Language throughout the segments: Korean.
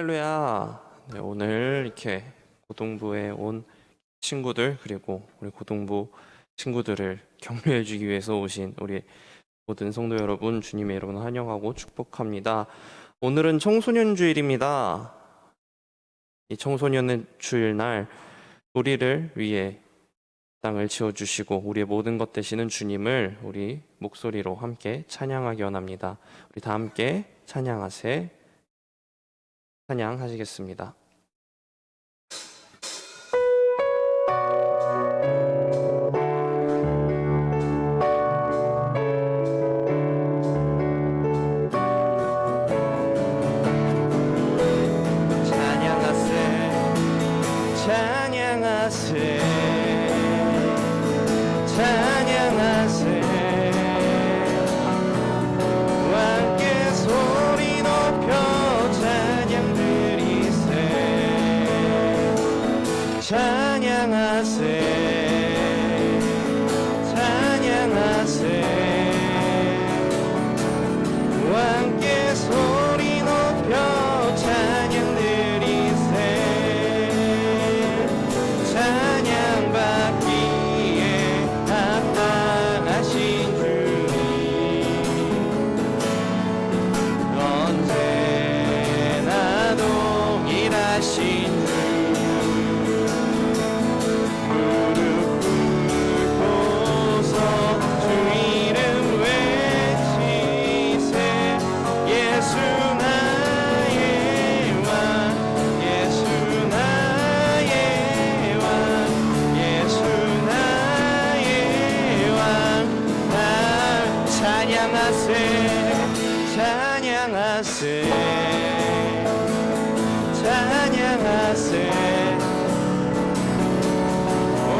할렐루야. 네, 오늘 이렇게 고등부에 온 친구들 그리고 우리 고등부 친구들을 격려해 주기 위해서 오신 우리 모든 성도 여러분, 주님의 이름으로 환영하고 축복합니다. 오늘은 청소년 주일입니다. 이 청소년 주일날 우리를 위해 땅을 지어주시고 우리의 모든 것 되시는 주님을 우리 목소리로 함께 찬양하기 원합니다. 우리 다 함께 찬양하시겠습니다. 찬양하세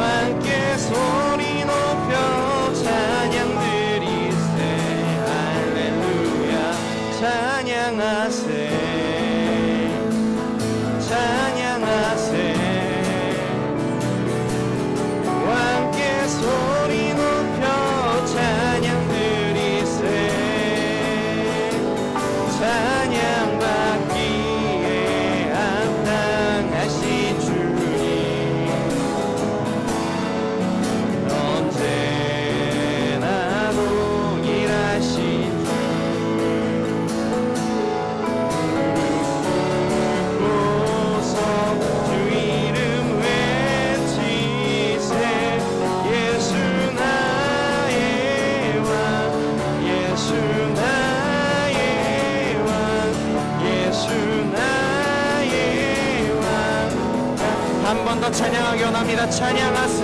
함께 소리 높여 찬양 드리세 할렐루야 찬양하세 찬양하세 함께 소리 높여 찬양 드리세 찬양받기에 합당하신 주님 언제나 동일하신 주 묻고서 주 이름 외치세 예수 나의 왕 예수 나의 예수 나의 왕 한 번 더 찬양하기 원합니다. 찬양하세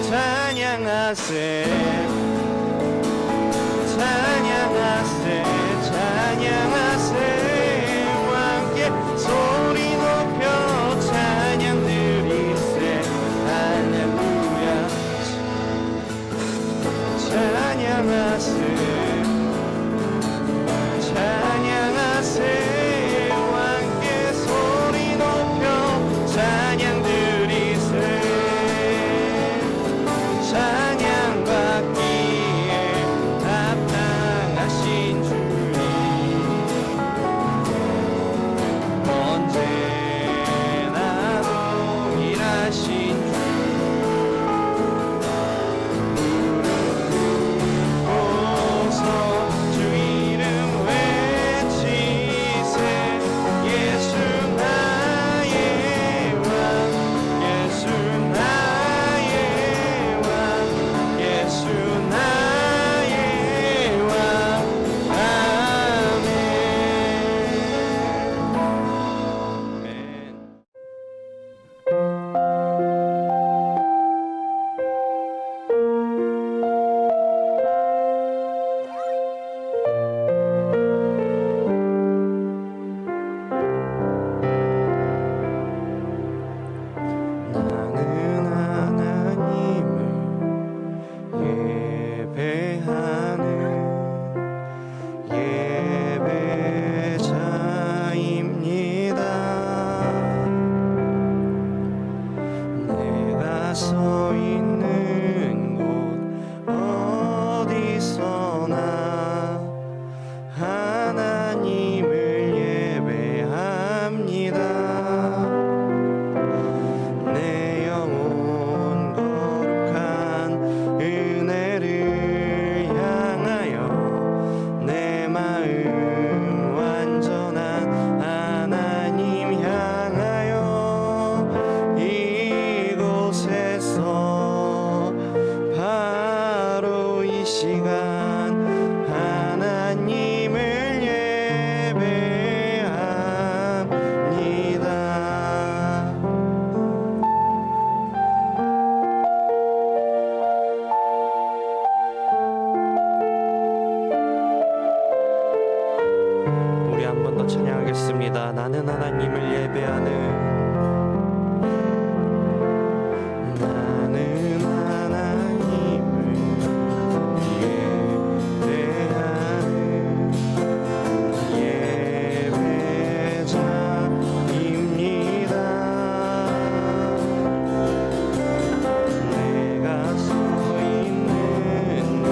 찬양하세 찬양하세 찬양하세 함께 소리 높여 찬양 드리세 할렐루야 찬양하세 찬양하세 함께 소리 높여 찬양 드리세 찬양받기에 합당하신 주님 언제나 동일하신 주 묻고서 하나님을 예배합니다. 우리 한 번 더 찬양하겠습니다. 나는 하나님을 예배하는 나는 하나님을 예배하는 예배자입니다. 내가 서 있는 곳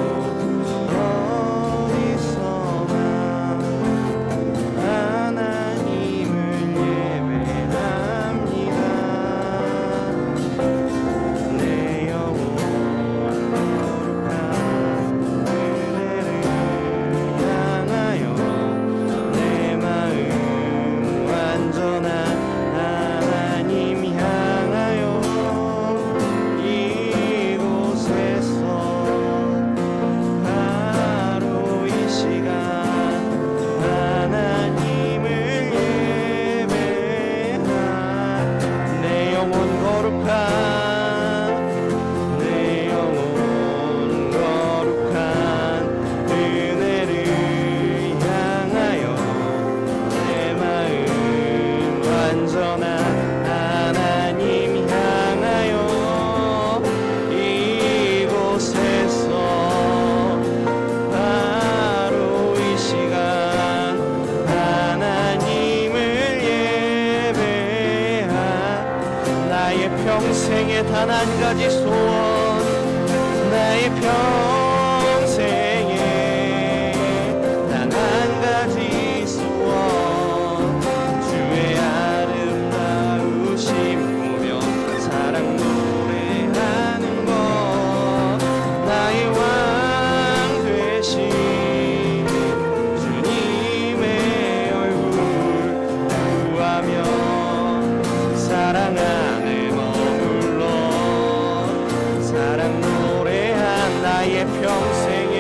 어디서나 하나님을 예배합니다. 내 영혼 거룩한 그대를 향하여 내 마음 완전한 하나님 향하여 이곳에서 바로 이 시간 하나님을 예배한 내 영혼 거룩한 내 영혼 거룩한 은혜를 향하여 내 마음 완전한 하나님 향하여 이곳에서 바로 이 시간 하나님을 예배한 나의 평생에 단 한 가지 소원 나의 평생에 단 한 가지 소원 주의 아름다우심 보며 사랑 노래하는 것 나의 왕 되신 주님의 얼굴 구하며 사랑 안에 머물러 사랑 노래한 나의 평생에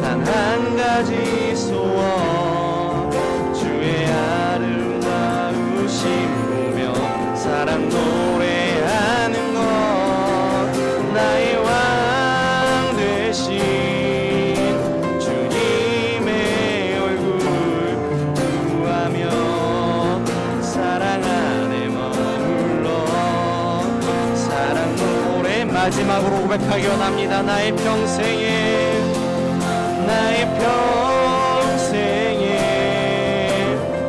단 한 가지 소원 주의 아름다우심 보며 사랑 노래하는 것 나의 왕 되신 주님의 얼굴 구하며 사랑 안에 머물러 사랑 노래 마지막으로 고백하기 원합니다. 나의 평생에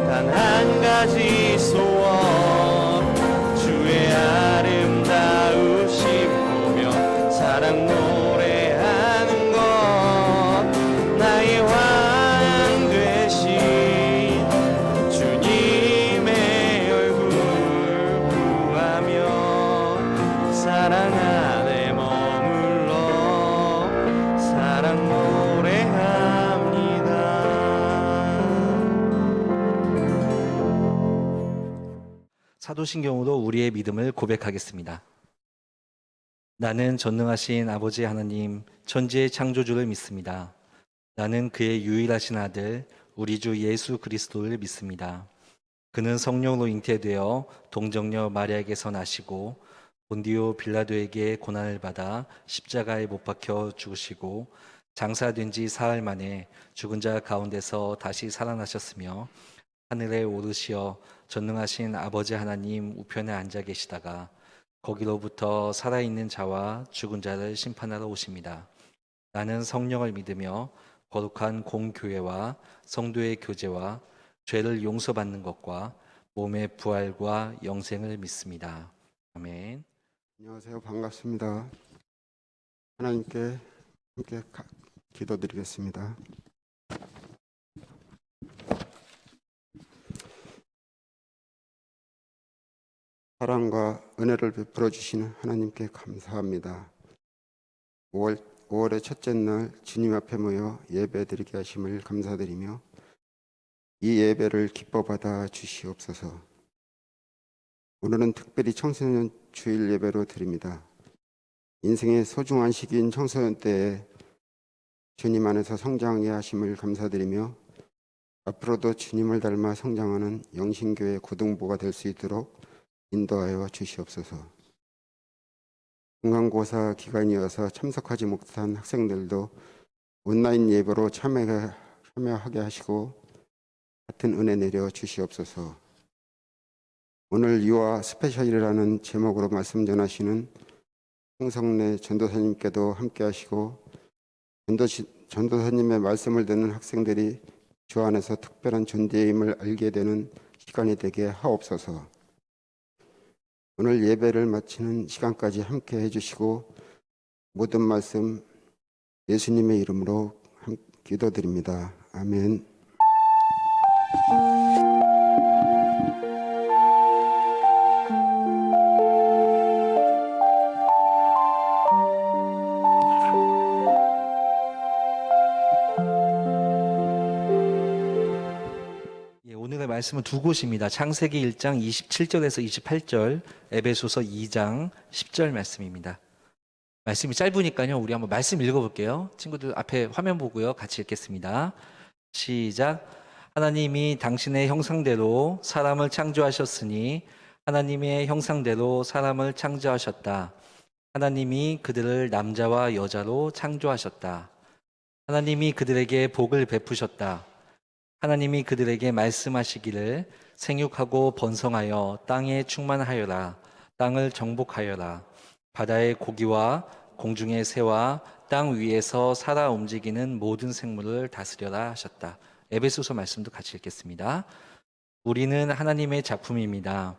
단 한 가지 소원 주의 아름다우심 보며 사랑 노래하는 것 나의 왕 되신 주님의 얼굴 구하며 사랑 안에 머물러 사랑 노래합니다. 사도신경으로 우리의 믿음을 고백하겠습니다. 나는 전능하신 아버지 하나님, 천지의 창조주를 믿습니다. 나는 그의 유일하신 아들, 우리 주 예수 그리스도를 믿습니다. 그는 성령으로 잉태되어 동정녀 마리아에게서 나시고 본디오 빌라도에게 고난을 받아 십자가에 못 박혀 죽으시고 장사된 지 사흘 만에 죽은 자 가운데서 다시 살아나셨으며 하늘에 오르시어 전능하신 아버지 하나님 우편에 앉아 계시다가 거기로부터 살아있는 자와 죽은 자를 심판하러 오십니다. 나는 성령을 믿으며 거룩한 공교회와 성도의 교제와 죄를 용서받는 것과 몸의 부활과 영생을 믿습니다. 아멘. 안녕하세요. 반갑습니다. 하나님께 함께 기도드리겠습니다. 사랑과 은혜를 베풀어 주시는 하나님께 감사합니다. 5월의 첫째 날 주님 앞에 모여 예배드리게 하심을 감사드리며 이 예배를 기뻐 받아 주시옵소서. 오늘은 특별히 청소년 주일 예배로 드립니다. 인생의 소중한 시기인 청소년 때에 주님 안에서 성장하게 하심을 감사드리며 앞으로도 주님을 닮아 성장하는 영신교회 고등부가 될 수 있도록 인도하여 주시옵소서. 중간고사 기간이어서 참석하지 못한 학생들도 온라인 예배로 참여하게 하시고 같은 은혜 내려 주시옵소서. 오늘 유아 스페셜이라는 제목으로 말씀 전하시는 홍성래 전도사님께도 함께 하시고 전도사님의 말씀을 듣는 학생들이 주 안에서 특별한 존재임을 알게 되는 시간이 되게 하옵소서. 오늘 예배를 마치는 시간까지 함께 해주시고 모든 말씀 예수님의 이름으로 기도드립니다. 아멘. 오늘의 말씀은 두 곳입니다. 창세기 1장 27절에서 28절, 에베소서 2장 10절 말씀입니다. 말씀이 짧으니까요. 우리 한번 말씀 읽어볼게요. 친구들 앞에 화면 보고요. 같이 읽겠습니다. 시작. 하나님이 당신의 형상대로 사람을 창조하셨으니 하나님의 형상대로 사람을 창조하셨다. 하나님이 그들을 남자와 여자로 창조하셨다. 하나님이 그들에게 복을 베푸셨다. 하나님이 그들에게 말씀하시기를 생육하고 번성하여 땅에 충만하여라. 땅을 정복하여라. 바다의 고기와 공중의 새와 땅 위에서 살아 움직이는 모든 생물을 다스려라 하셨다. 에베소서 말씀도 같이 읽겠습니다. 우리는 하나님의 작품입니다.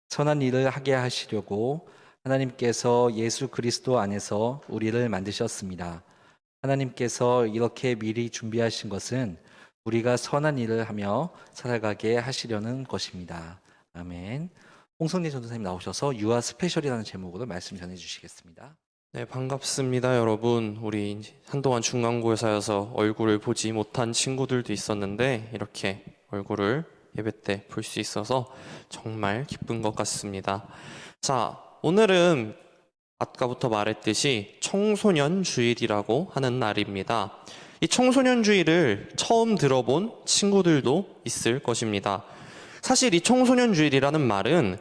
선한 일을 하게 하시려고 하나님께서 예수 그리스도 안에서 우리를 만드셨습니다. 하나님께서 이렇게 미리 준비하신 것은 우리가 선한 일을 하며 살아가게 하시려는 것입니다. 아멘. 홍성래 전도사님 나오셔서 유아 스페셜이라는 제목으로 말씀 전해주시겠습니다. 네, 반갑습니다, 여러분. 우리 한동안 중간고사여서 얼굴을 보지 못한 친구들도 있었는데 이렇게 얼굴을 예배 때 볼 수 있어서 정말 기쁜 것 같습니다. 자, 오늘은 아까부터 말했듯이 청소년 주일이라고 하는 날입니다. 이 청소년 주일을 처음 들어본 친구들도 있을 것입니다. 사실 이 청소년 주일이라는 말은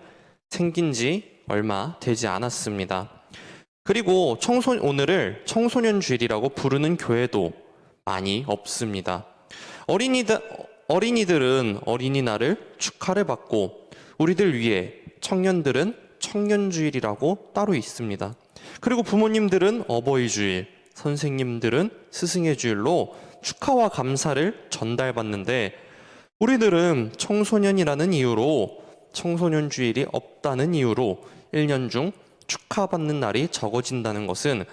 생긴 지 얼마 되지 않았습니다. 그리고 오늘을 청소년 주일이라고 부르는 교회도 많이 없습니다. 어린이들은 어린이날을 축하를 받고 우리들 위해 청년들은 청년주일이라고 따로 있습니다. 그리고 부모님들은 어버이주일, 선생님들은 스승의 주일로 축하와 감사를 전달받는데 우리들은 청소년이라는 이유로 청소년 주일이 없다는 이유로 1년 중 축하받는 날이 적어진다는 것은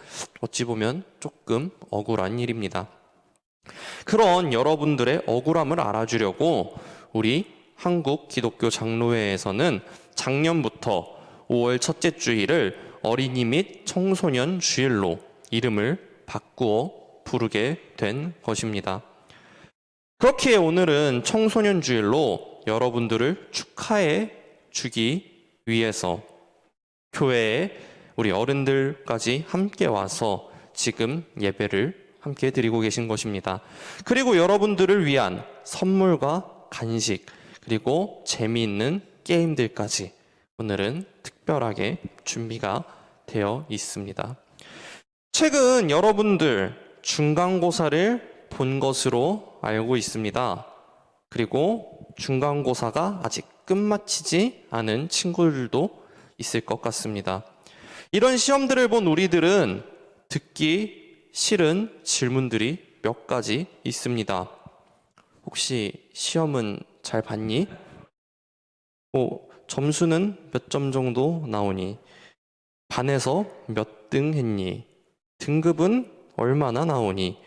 어찌 보면 조금 억울한 일입니다. 그런 여러분들의 억울함을 알아주려고 우리 한국 기독교 장로회에서는 작년부터 5월 첫째 주일을 어린이 및 청소년 주일로 이름을 바꾸어 부르게 된 것입니다. 그렇기에 오늘은 청소년 주일로 여러분들을 축하해 주기 위해서 교회에 우리 어른들까지 함께 와서 지금 예배를 함께 드리고 계신 것입니다. 그리고 여러분들을 위한 선물과 간식 그리고 재미있는 게임들까지 오늘은 특별하게 준비가 되어 있습니다. 최근 여러분들 중간고사를 본 것으로 알고 있습니다. 그리고 중간고사가 아직 끝마치지 않은 친구들도 있을 것 같습니다. 이런 시험들을 본 우리들은 듣기 싫은 질문들이 몇 가지 있습니다. 혹시 시험은 잘 봤니? 점수는 몇 점 정도 나오니? 반에서 몇 등 했니? 등급은 얼마나 나오니?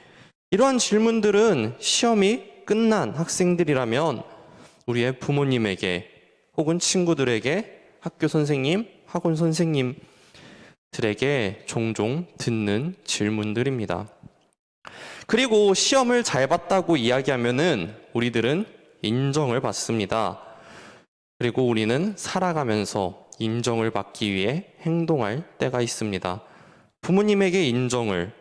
이러한 질문들은 시험이 끝난 학생들이라면 우리의 부모님에게 혹은 친구들에게 학교 선생님, 학원 선생님들에게 종종 듣는 질문들입니다. 그리고 시험을 잘 봤다고 이야기하면은 우리들은 인정을 받습니다. 그리고 우리는 살아가면서 인정을 받기 위해 행동할 때가 있습니다. 부모님에게 인정을,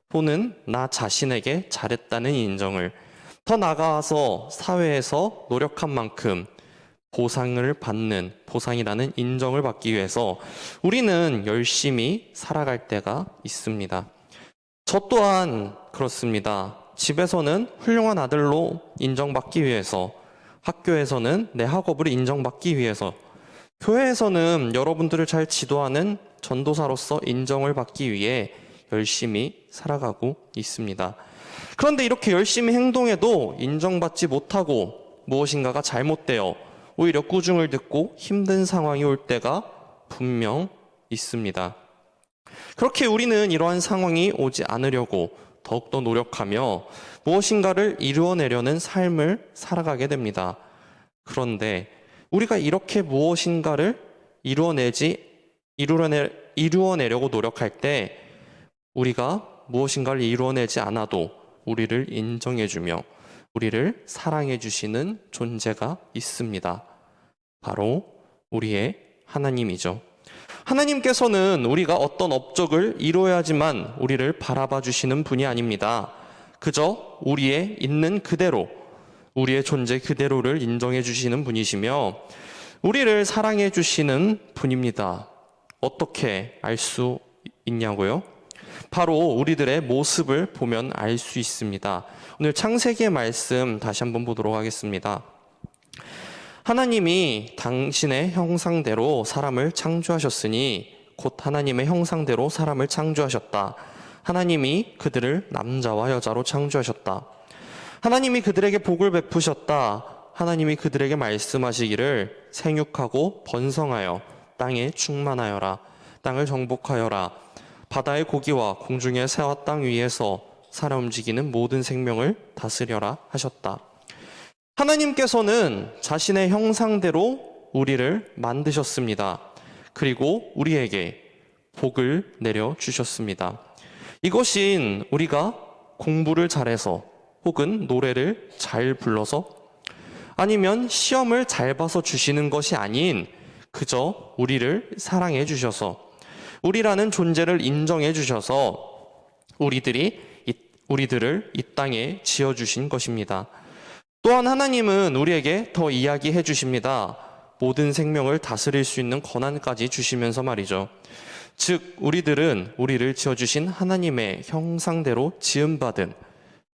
또는 나 자신에게 잘했다는 인정을, 더 나아가서 사회에서 노력한 만큼 보상을 받는, 보상이라는 인정을 받기 위해서 우리는 열심히 살아갈 때가 있습니다. 저 또한 그렇습니다. 집에서는 훌륭한 아들로 인정받기 위해서, 학교에서는 내 학업을 인정받기 위해서, 교회에서는 여러분들을 잘 지도하는 전도사로서 인정을 받기 위해 열심히 살아가고 있습니다. 그런데 이렇게 열심히 행동해도 인정받지 못하고 무엇인가가 잘못되어 오히려 꾸중을 듣고 힘든 상황이 올 때가 분명 있습니다. 그렇게 우리는 이러한 상황이 오지 않으려고 더욱더 노력하며 무엇인가를 이루어내려는 삶을 살아가게 됩니다. 그런데 우리가 이렇게 무엇인가를 이루어내려고 노력할 때 우리가 무엇인가를 이루어내지 않아도 우리를 인정해주며 우리를 사랑해주시는 존재가 있습니다. 바로 우리의 하나님이죠. 하나님께서는 우리가 어떤 업적을 이루어야지만 우리를 바라봐 주시는 분이 아닙니다. 그저 우리의 있는 그대로, 우리의 존재 그대로를 인정해 주시는 분이시며 우리를 사랑해 주시는 분입니다. 어떻게 알 수 있냐고요? 바로 우리들의 모습을 보면 알 수 있습니다. 오늘 창세기의 말씀 다시 한번 보도록 하겠습니다. 하나님이 당신의 형상대로 사람을 창조하셨으니 곧 하나님의 형상대로 사람을 창조하셨다. 하나님이 그들을 남자와 여자로 창조하셨다. 하나님이 그들에게 복을 베푸셨다. 하나님이 그들에게 말씀하시기를 생육하고 번성하여 땅에 충만하여라. 땅을 정복하여라. 바다의 고기와 공중의 새와 땅 위에서 살아 움직이는 모든 생명을 다스려라 하셨다. 하나님께서는 자신의 형상대로 우리를 만드셨습니다. 그리고 우리에게 복을 내려주셨습니다. 이것인 우리가 공부를 잘해서 혹은 노래를 잘 불러서 아니면 시험을 잘 봐서 주시는 것이 아닌 그저 우리를 사랑해 주셔서 우리라는 존재를 인정해 주셔서 우리들을 이 땅에 지어주신 것입니다. 또한 하나님은 우리에게 더 이야기해 주십니다. 모든 생명을 다스릴 수 있는 권한까지 주시면서 말이죠. 즉 우리들은 우리를 지어주신 하나님의 형상대로 지음받은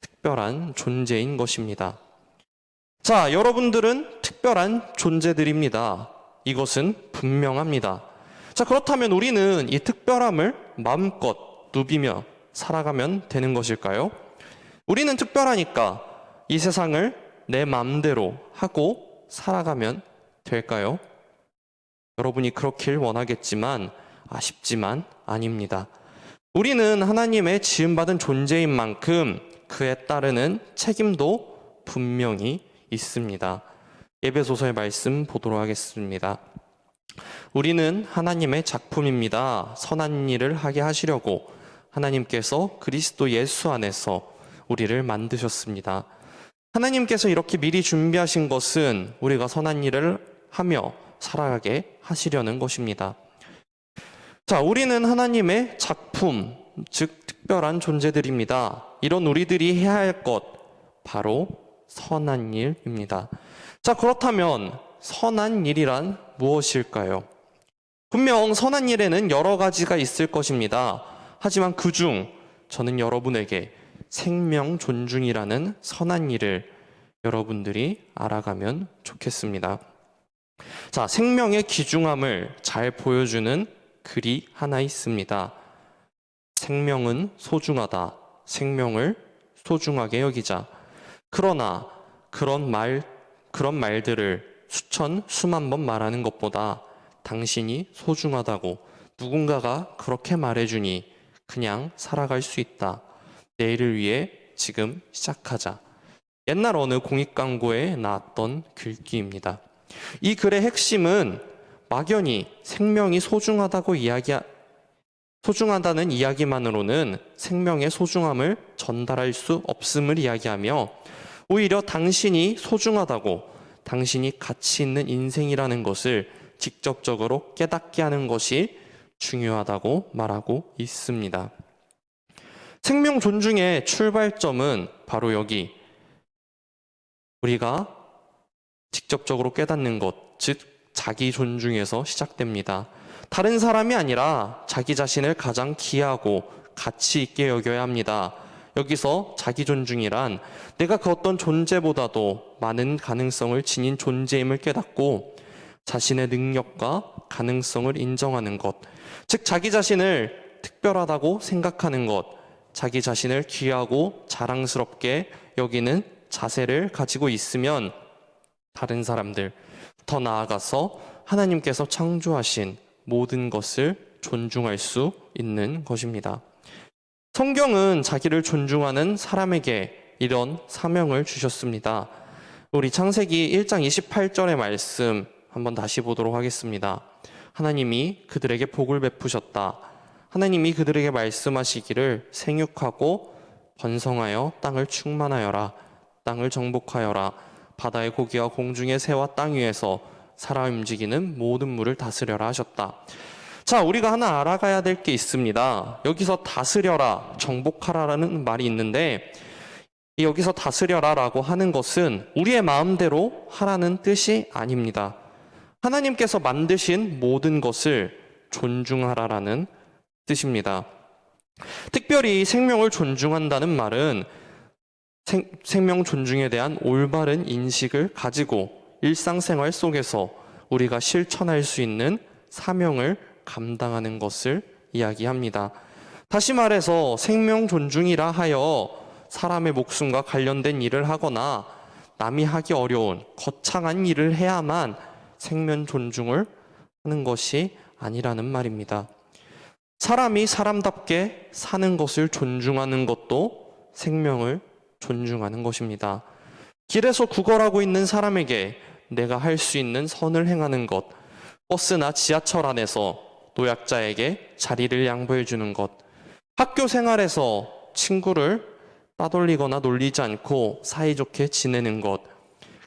특별한 존재인 것입니다. 자, 여러분들은 특별한 존재들입니다. 이것은 분명합니다. 자, 그렇다면 우리는 이 특별함을 마음껏 누비며 살아가면 되는 것일까요? 우리는 특별하니까 이 세상을 내 마음대로 하고 살아가면 될까요? 여러분이 그렇길 원하겠지만 아쉽지만 아닙니다. 우리는 하나님의 지음받은 존재인 만큼 그에 따르는 책임도 분명히 있습니다. 에베소서의 말씀 보도록 하겠습니다. 우리는 하나님의 작품입니다. 선한 일을 하게 하시려고 하나님께서 그리스도 예수 안에서 우리를 만드셨습니다. 하나님께서 이렇게 미리 준비하신 것은 우리가 선한 일을 하며 살아가게 하시려는 것입니다. 자, 우리는 하나님의 작품, 즉 특별한 존재들입니다. 이런 우리들이 해야 할 것, 바로 선한 일입니다. 자, 그렇다면 선한 일이란 무엇일까요? 분명 선한 일에는 여러 가지가 있을 것입니다. 하지만 그중 저는 여러분에게 생명 존중이라는 선한 일을 여러분들이 알아가면 좋겠습니다. 자, 생명의 귀중함을 잘 보여주는 글이 하나 있습니다. 생명은 소중하다. 생명을 소중하게 여기자. 그러나 그런 말들을 수만 번 말하는 것보다 당신이 소중하다고 누군가가 그렇게 말해주니 그냥 살아갈 수 있다. 내일을 위해 지금 시작하자. 옛날 어느 공익 광고에 나왔던 글귀입니다. 이 글의 핵심은 막연히 생명이 소중하다는 이야기만으로는 생명의 소중함을 전달할 수 없음을 이야기하며 오히려 당신이 소중하다고, 당신이 가치 있는 인생이라는 것을 직접적으로 깨닫게 하는 것이 중요하다고 말하고 있습니다. 생명 존중의 출발점은 바로 여기, 우리가 직접적으로 깨닫는 것, 즉 자기 존중에서 시작됩니다. 다른 사람이 아니라 자기 자신을 가장 귀하고 가치 있게 여겨야 합니다. 여기서 자기 존중이란 내가 그 어떤 존재보다도 많은 가능성을 지닌 존재임을 깨닫고 자신의 능력과 가능성을 인정하는 것, 즉 자기 자신을 특별하다고 생각하는 것, 자기 자신을 귀하고 자랑스럽게 여기는 자세를 가지고 있으면 다른 사람들, 더 나아가서 하나님께서 창조하신 모든 것을 존중할 수 있는 것입니다. 성경은 자기를 존중하는 사람에게 이런 사명을 주셨습니다. 우리 창세기 1장 28절의 말씀 한번 다시 보도록 하겠습니다. 하나님이 그들에게 복을 베푸셨다. 하나님이 그들에게 말씀하시기를 생육하고 번성하여 땅을 충만하여라. 땅을 정복하여라. 바다의 고기와 공중의 새와 땅 위에서 살아 움직이는 모든 물을 다스려라 하셨다. 자, 우리가 하나 알아가야 될 게 있습니다. 여기서 다스려라, 정복하라라는 말이 있는데 여기서 다스려라라고 하는 것은 우리의 마음대로 하라는 뜻이 아닙니다. 하나님께서 만드신 모든 것을 존중하라라는 뜻입니다. 특별히 생명을 존중한다는 말은 생명 존중에 대한 올바른 인식을 가지고 일상생활 속에서 우리가 실천할 수 있는 사명을 감당하는 것을 이야기합니다. 다시 말해서 생명 존중이라 하여 사람의 목숨과 관련된 일을 하거나 남이 하기 어려운 거창한 일을 해야만 생명 존중을 하는 것이 아니라는 말입니다. 사람이 사람답게 사는 것을 존중하는 것도 생명을 존중하는 것입니다. 길에서 구걸하고 있는 사람에게 내가 할 수 있는 선을 행하는 것, 버스나 지하철 안에서 노약자에게 자리를 양보해 주는 것, 학교 생활에서 친구를 따돌리거나 놀리지 않고 사이좋게 지내는 것,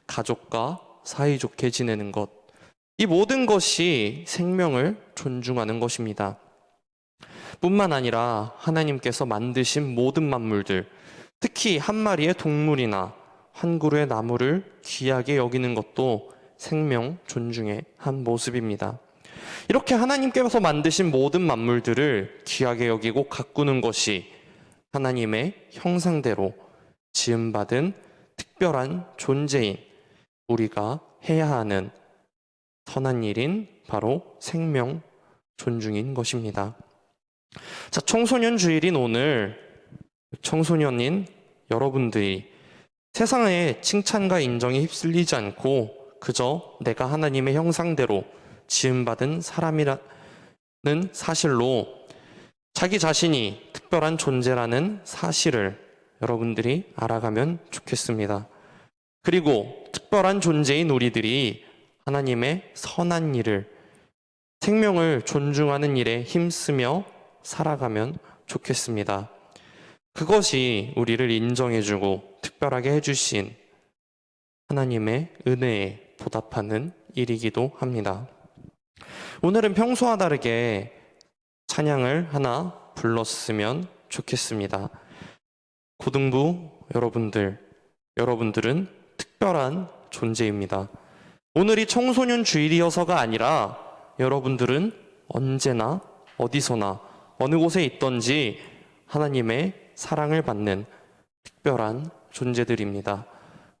가족과 사이좋게 지내는 것, 이 모든 것이 생명을 존중하는 것입니다. 뿐만 아니라 하나님께서 만드신 모든 만물들, 특히 한 마리의 동물이나 한 그루의 나무를 귀하게 여기는 것도 생명 존중의 한 모습입니다. 이렇게 하나님께서 만드신 모든 만물들을 귀하게 여기고 가꾸는 것이 하나님의 형상대로 지음받은 특별한 존재인 우리가 해야 하는 선한 일인 바로 생명 존중인 것입니다. 자, 청소년 주일인 오늘 청소년인 여러분들이 세상의 칭찬과 인정에 휩쓸리지 않고 그저 내가 하나님의 형상대로 지음받은 사람이라는 사실로 자기 자신이 특별한 존재라는 사실을 여러분들이 알아가면 좋겠습니다. 그리고 특별한 존재인 우리들이 하나님의 선한 일을, 생명을 존중하는 일에 힘쓰며 살아가면 좋겠습니다. 그것이 우리를 인정해주고 특별하게 해주신 하나님의 은혜에 보답하는 일이기도 합니다. 오늘은 평소와 다르게 찬양을 하나 불렀으면 좋겠습니다. 고등부 여러분들은 특별한 존재입니다. 오늘이 청소년 주일이어서가 아니라 여러분들은 언제나 어디서나 어느 곳에 있던지 하나님의 사랑을 받는 특별한 존재들입니다.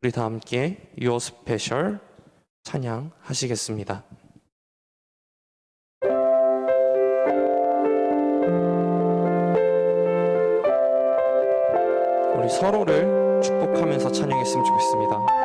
우리 다 함께 Your Special 찬양하시겠습니다. 우리 서로를 축복하면서 찬양했으면 좋겠습니다.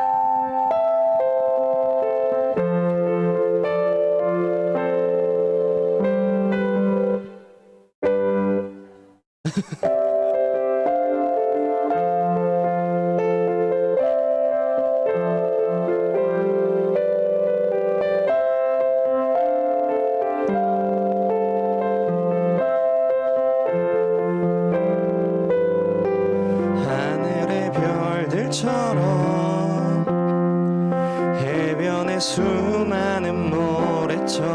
하늘의 별들처럼 해변의 수많은 모래처럼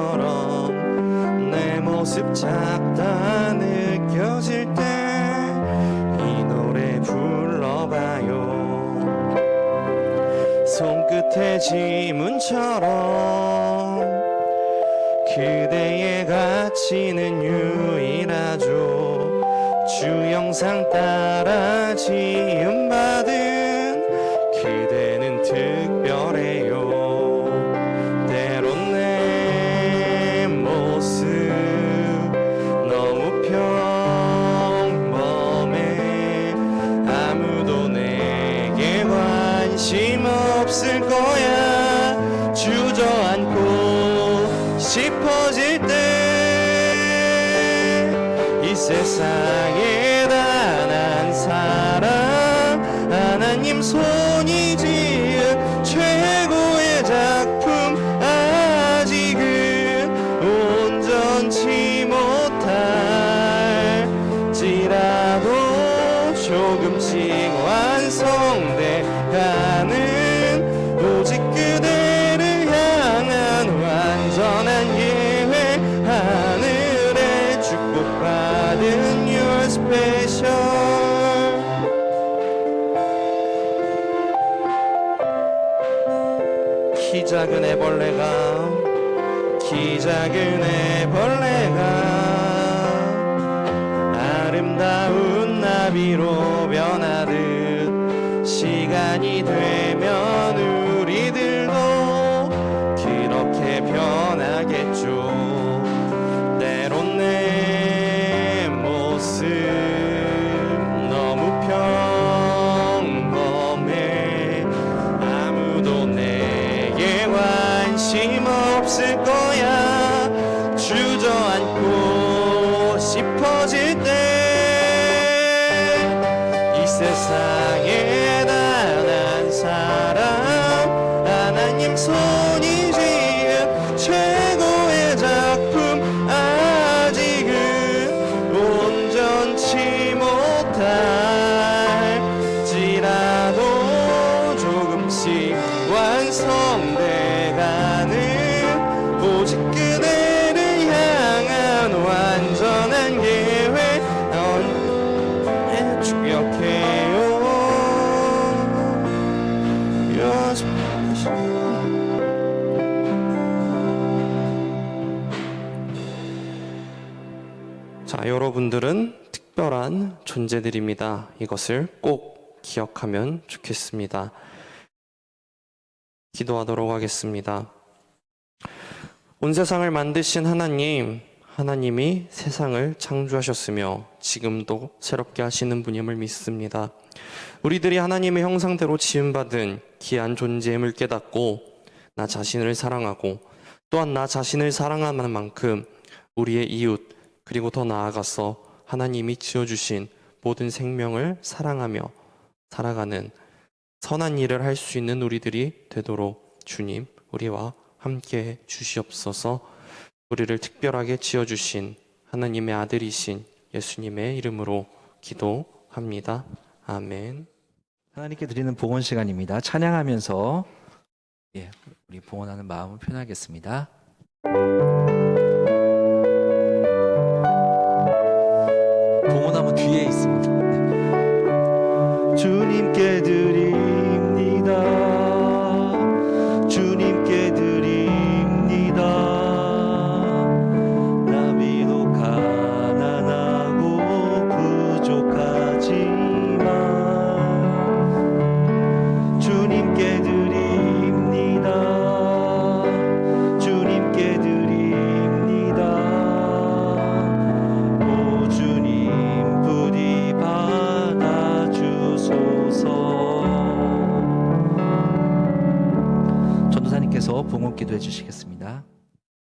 작다 느껴질 때 이 노래 불러봐요. 손끝에 지문처럼 그대의 가치는 유일하죠. 주 영상 따라 지음받은 그대는 특별해요. 때론 내 모습 너무 평범해. 아무도 내게 관심 없을 거야. 주저앉고 싶어질 때 이 세상에 단 한 사람 하나님 손이 지은 최고의 작품 아직은 온전치 못할지라도 조금씩 완성돼 가는 오직 그대를 향한 완전한 예회 하늘의 축복받은 Your Special. 키 작은 애벌레가 아름다운 나비로 변하듯 시간이 되면 우리들도 그렇게 변하겠죠. 때론 내 모습 너무 평범해. 아무도 내게 관심 없을 거야. 주저앉고 싶어질 때 이 세상에 단 한 사람 하나님 손이 지은 최고의 작품 아직은 온전치 못할지라도 조금씩 완성돼 가는 오직 그대를 향한 완전한 예회 축역해요. Your special. 자, 여러분들은 특별한 존재들입니다. 이것을 꼭 기억하면 좋겠습니다. 기도하도록 하겠습니다. 온 세상을 만드신 하나님이 세상을 창조하셨으며 지금도 새롭게 하시는 분임을 믿습니다. 우리들이 하나님의 형상대로 지음받은 귀한 존재임을 깨닫고 나 자신을 사랑하고 또한 나 자신을 사랑하는 만큼 우리의 이웃 그리고 더 나아가서 하나님이 지어주신 모든 생명을 사랑하며 살아가는 선한 일을 할 수 있는 우리들이 되도록 주님 우리와 함께 주시옵소서. 우리를 특별하게 지어주신 하나님의 아들이신 예수님의 이름으로 기도합니다. 아멘. 하나님께 드리는 봉헌 시간입니다. 찬양하면서 우리 봉헌하는 마음을 표현하겠습니다. 봉헌하면 뒤에 있습니다. 주님께 드립니다. 주님께 드립니다. 나비도 가난하고 부족하지만 주님께 드립니다. 주님께 드립니다. 오 주님 부디 받아주소서. 전도사님께서 봉헌 기도해 주시겠습니다.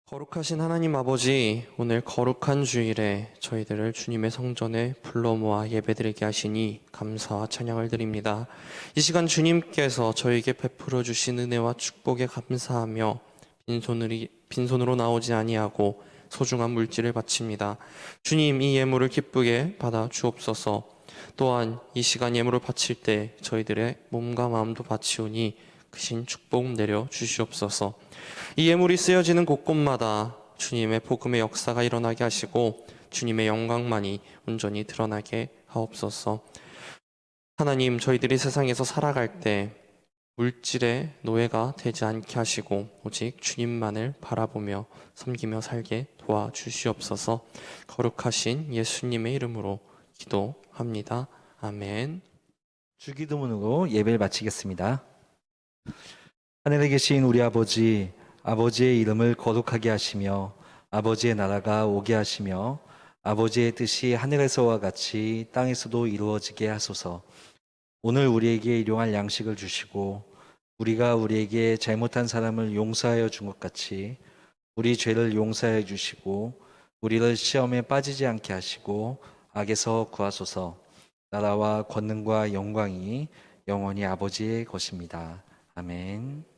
거룩하신 하나님 아버지, 오늘 거룩한 주일에 저희들을 주님의 성전에 불러 모아 예배드리게 하시니 감사와 찬양을 드립니다. 이 시간 주님께서 저에게 베풀어 주신 은혜와 축복에 감사하며 빈손으로 나오지 아니하고 소중한 물질을 바칩니다. 주님, 이 예물을 기쁘게 받아 주옵소서. 또한 이 시간 예물을 바칠 때 저희들의 몸과 마음도 바치오니 크신 축복 내려 주시옵소서. 이 예물이 쓰여지는 곳곳마다 주님의 복음의 역사가 일어나게 하시고 주님의 영광만이 온전히 드러나게 하옵소서. 하나님, 저희들이 세상에서 살아갈 때 물질의 노예가 되지 않게 하시고 오직 주님만을 바라보며 섬기며 살게 도와주시옵소서. 거룩하신 예수님의 이름으로 기도합니다. 아멘. 주기도문으로 예배를 마치겠습니다. 하늘에 계신 우리 아버지, 아버지의 이름을 거룩하게 하시며 아버지의 나라가 오게 하시며 아버지의 뜻이 하늘에서와 같이 땅에서도 이루어지게 하소서. 오늘 우리에게 일용할 양식을 주시고 우리가 우리에게 잘못한 사람을 용서하여 준 것 같이 우리 죄를 용서해 주시고 우리를 시험에 빠지지 않게 하시고 악에서 구하소서. 나라와 권능과 영광이 영원히 아버지의 것입니다. 아멘.